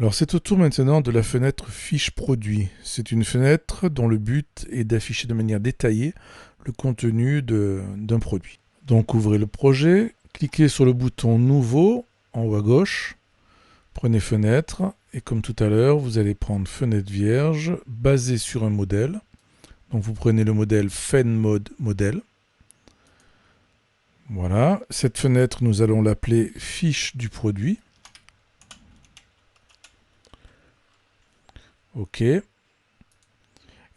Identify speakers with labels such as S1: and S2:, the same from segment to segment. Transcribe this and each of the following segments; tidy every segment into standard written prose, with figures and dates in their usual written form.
S1: Alors c'est au tour maintenant de la fenêtre Fiche produit. C'est une fenêtre dont le but est d'afficher de manière détaillée le contenu d'un produit. Donc ouvrez le projet, cliquez sur le bouton Nouveau en haut à gauche, prenez Fenêtre et comme tout à l'heure, vous allez prendre Fenêtre vierge basée sur un modèle. Donc vous prenez le modèle FenMod Model. Voilà, cette fenêtre nous allons l'appeler Fiche du produit. OK. Et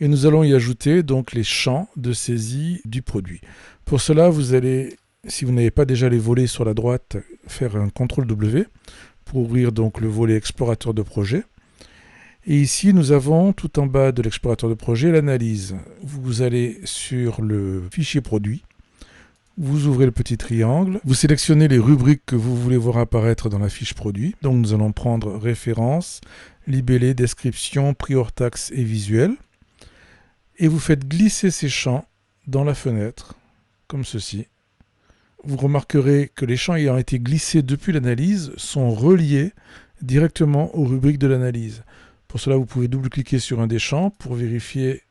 S1: nous allons y ajouter donc les champs de saisie du produit. Pour cela, vous allez, si vous n'avez pas déjà les volets sur la droite, faire un CTRL W pour ouvrir donc le volet explorateur de projet. Et ici, nous avons tout en bas de l'explorateur de projet l'analyse. Vous allez sur le fichier produit, vous ouvrez le petit triangle, vous sélectionnez les rubriques que vous voulez voir apparaître dans la fiche produit. Donc nous allons prendre référence, libellé, description, prix hors taxe et visuel. Et vous faites glisser ces champs dans la fenêtre, comme ceci. Vous remarquerez que les champs ayant été glissés depuis l'analyse sont reliés directement aux rubriques de l'analyse. Pour cela, vous pouvez double-cliquer sur un des champs pour vérifier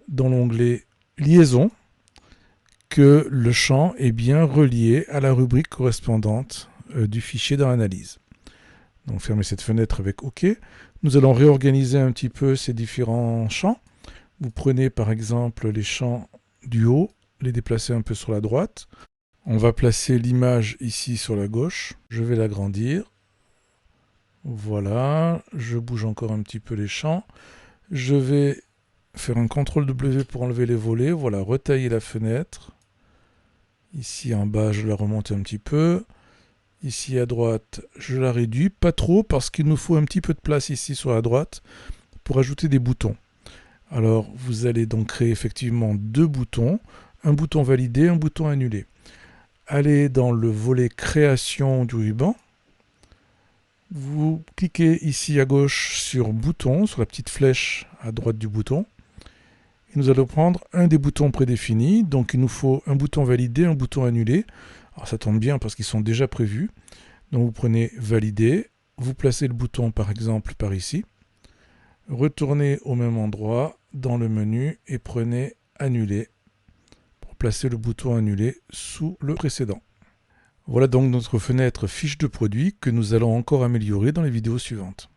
S1: dans l'onglet Liaison que le champ est bien relié à la rubrique correspondante du fichier dans l'analyse. Donc fermez cette fenêtre avec OK. Nous allons réorganiser un petit peu ces différents champs. Vous prenez par exemple les champs du haut, les déplacer un peu sur la droite. On va placer l'image ici sur la gauche. Je vais l'agrandir. Voilà, je bouge encore un petit peu les champs. Je vais faire un CTRL W pour enlever les volets. Voilà, retailler la fenêtre. Ici en bas, je la remonte un petit peu. Ici à droite, je la réduis. Pas trop parce qu'il nous faut un petit peu de place ici sur la droite pour ajouter des boutons. Alors, vous allez donc créer effectivement deux boutons. Un bouton validé, un bouton annulé. Allez dans le volet création du ruban. Vous cliquez ici à gauche sur bouton, sur la petite flèche à droite du bouton. Et nous allons prendre un des boutons prédéfinis. Donc il nous faut un bouton validé, un bouton annulé. Alors ça tombe bien parce qu'ils sont déjà prévus. Donc vous prenez valider, vous placez le bouton par exemple par ici. Retournez au même endroit dans le menu et prenez annuler pour placer le bouton annulé sous le précédent. Voilà donc notre fenêtre fiche de produit que nous allons encore améliorer dans les vidéos suivantes.